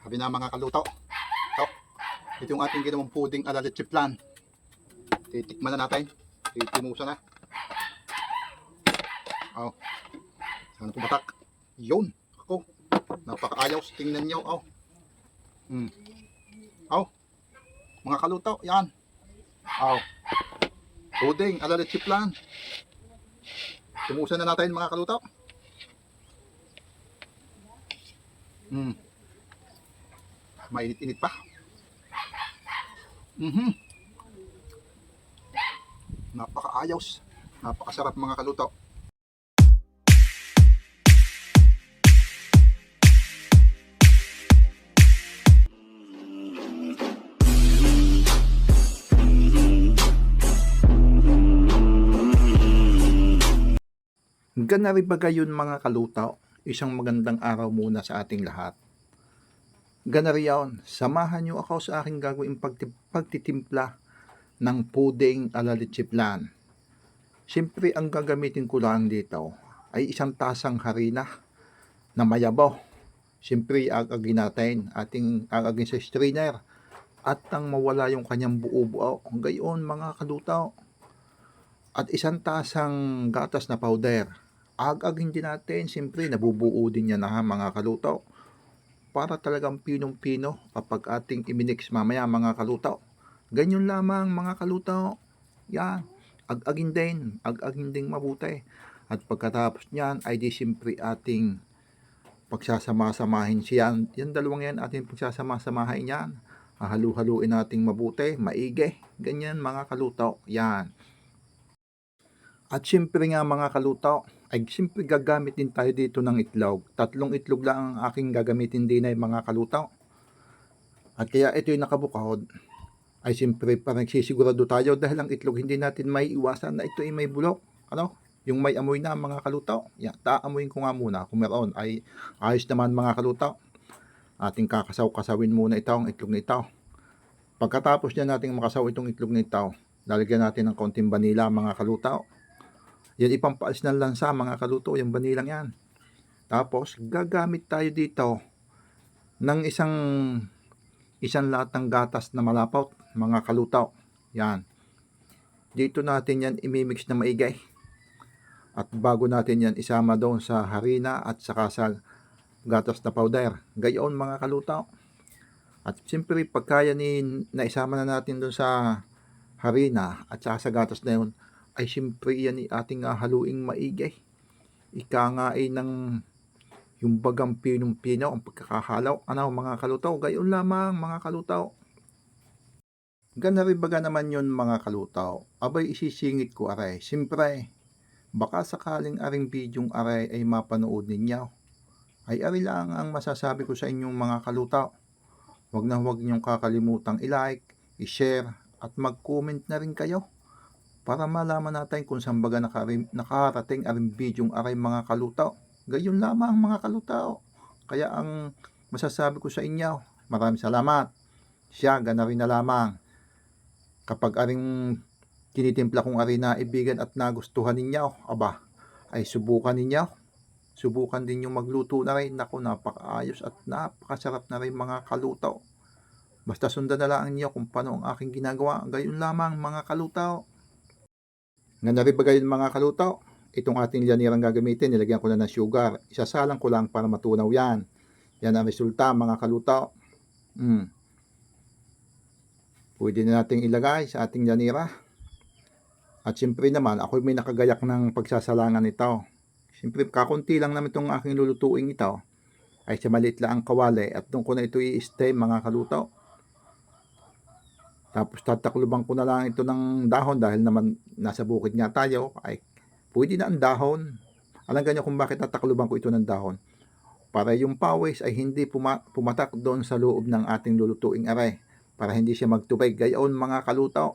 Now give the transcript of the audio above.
Sabi na mga kaluto. Ito yung ating ginawang puding ala leche flan. Titikman na natin. Titimusa na. Sana pumatak. Yun. Ako. Napakaayos. Tingnan nyo. Mga kaluto. Yan. Puding ala leche flan. Tumusan na natin mga kaluto. Mainit-init pa. Napakaayos. Napakasarap mga kaluto. Ganari ba gayon mga kaluto? Isang magandang araw muna sa ating lahat. Ganari yaon, samahan nyo ako sa aking gagawing pagtitimpla ng puding ala leche flan. Siyempre ang gagamitin ko lang dito ay isang tasang harina na mayabaw. Siyempre agagin natin, ating agagin sa strainer at nang mawala yung kanyang buo-buo. Gayon mga kaluto. At isang tasang gatas na powder. Agagin din natin, siyempre nabubuo din yan na mga kaluto. Para talagang pinong-pino kapag ating iminix mamaya mga kaluto. Ganyan lamang mga kaluto. Yan. Agagin din mabuti. At pagkatapos niyan ay di siyempre ating pagsasama-samahin siyan. Yan dalawang yan ating pagsasama-samahin yan. Hahalu-haluin nating mabuti, maigi. Ganyan mga kaluto. Yan. At siyempre nga mga kaluto, ay siyempre gagamit din tayo dito ng itlog. 3 itlog lang ang aking gagamitin din ay mga kaluto. At kaya ito yung nakabukod, ay siyempre parang sisigurado tayo dahil ang itlog hindi natin may iwasan na ito ay may bulok. Yung may amoy na mga kaluto. Yan, taamoyin ko nga muna kung meron ay ayos naman mga kaluto. Ating kakasaw-kasawin muna ang itlog na ito. Pagkatapos niya nating makasaw itong itlog na ito, lalagyan natin ng konting vanilla mga kaluto. Yan ipampaalis ng lansa mga kaluto, yung banilang yan. Tapos gagamit tayo dito ng isang latang gatas na malapot mga kaluto. Yan. Dito natin yan imimix na maigay. At bago natin yan isama doon sa harina at saka sa gatas na powder. Gayon mga kaluto. At siyempre pagkaya na isama na natin doon sa harina at saka sa gatas na yun, ay siyempre yan ating haluing maigay. Ika nga ay ng yung bagang pinong-pino ang pagkakahalaw. Mga kaluto, gayon lamang mga kaluto. Ganari baga naman yun mga kaluto. Abay isisingit ko aray. Siyempre, baka sakaling aring bidyong aray ay mapanood ninyo. Ay ari lang ang masasabi ko sa inyong mga kaluto. Huwag na huwag niyong kakalimutang i-like, i-share, at mag-comment na rin kayo. Para malaman natin kung saan baga nakarating aring bidyong aray mga kaluto. Gayon lamang mga kaluto. Kaya ang masasabi ko sa inyo, maraming salamat. Siya, gana rin na lamang. Kapag aring tinitimpla kong aray na ibigan at nagustuhan ninyo, ay subukan ninyo. Subukan din yung magluto na rin. Naku, napakaayos at napakasarap na rin mga kaluto. Basta sundan na lang niyo kung paano ang aking ginagawa. Gayon lamang mga kaluto. Ganari ba gayon mga kaluto? Itong ating lanirang gagamitin, nilagyan ko na ng sugar. Isasalang ko lang para matunaw yan. Yan ang resulta mga kaluto. Pwede na nating ilagay sa ating lanira. At siyempre naman, ako may nakagayak ng pagsasalangan ito. Siyempre, kakunti lang naman itong aking lulutuin ito. Ay sa maliit lang ang kawali at doon ko na ito i-steam mga kaluto. Tapos tatakluban ko na lang ito ng dahon dahil naman nasa bukid nga tayo. Ay pwede na ang dahon. Alam ganyo kung bakit tatakluban ko ito ng dahon. Para yung pawis ay hindi pumatak doon sa loob ng ating lulutuing aray. Para hindi siya magtubig. Gayon mga kaluto.